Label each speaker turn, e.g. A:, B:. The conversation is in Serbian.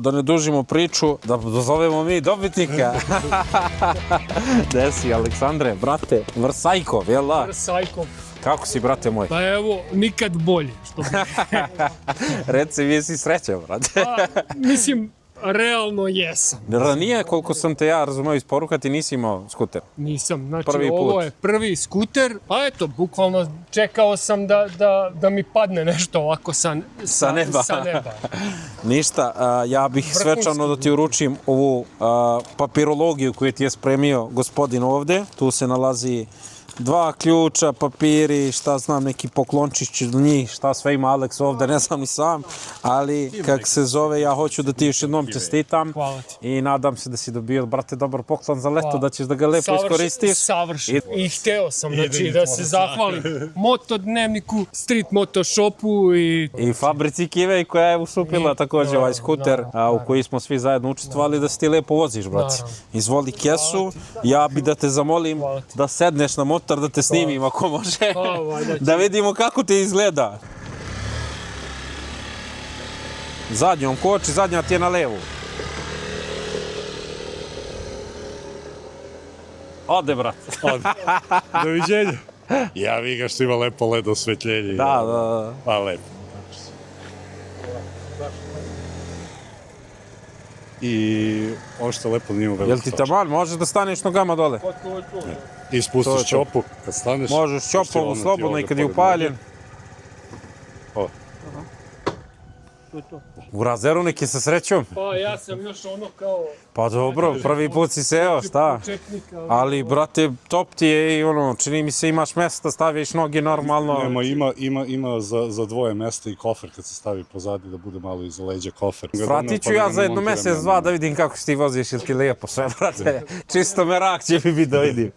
A: da ne dužimo priču, da dozovemo mi dobitnika. Gde si, Aleksandre, brate? Vrsajkov, jel da?
B: Vrsajkov.
A: Kako si, brate moj?
B: Pa evo, nikad bolje. Što bi...
A: Reci, vi si srećan, brate.
B: Pa, mislim, realno jesam.
A: Ranije, koliko sam te ja razumeo iz poruka, ti nisi imao skuter.
B: Nisam, znači
A: Prvi put.
B: ovo je prvi skuter, pa eto, bukvalno čekao sam da mi padne nešto ovako sa
A: neba.
B: Sa neba.
A: Ništa, ja bih svečano da ti uručim ovu papirologiju koju ti je spremio gospodin ovde. Tu se nalazi 2 ključa, papiri, šta znam, neki poklončić do njih, šta sve ima Aleks ovde, ne znam ni sam, ali kak se zove, ja hoću da ti još jednom čestitam i nadam se da si dobio, brate, dobar poklon za leto, da ćeš da ga lepo iskoristiš.
B: Savršeno. I hteo sam, znači, da se zahvalim Motodnevniku, Street Moto Shopu
A: i fabrici Kivej koja je usupila također ovaj skuter u koji smo svi zajedno učestvovali, da si ti lepo voziš, brate. Izvoli kesu, ja bi da te zamolim da sedneš na motor, da te snimim ako može, da vidimo kako ti izgleda. Zadnjom koči, zadnja ti je na levu. Ode, brate.
C: Doviđenja. Ja vi ga što ima lepo led osvetljenje.
A: Da.
C: Pa lepo. I ovo što lepo nije u veliko.
A: Jel ti taman, možeš da staneš nogama dole?
C: I spustiš čopu kad staneš.
A: Možeš čopom slobodno i kad je upaljen. U razeru neki sa srećom?
B: Pa ja sam još ono kao...
A: Pa dobro, prvi put si seo, šta? Ali, brate, top ti je i ono, čini mi se imaš mesta, staviš noge normalno.
C: Nema, ima za dvoje mesta i kofer kad se stavi pozadi da bude malo iza leđa kofer.
A: Vratit ću ja za jedno mesec, dva da vidim kako si ti voziš, ili ti lijepo sve, brate. Čisto me rak će mi biti da vidim.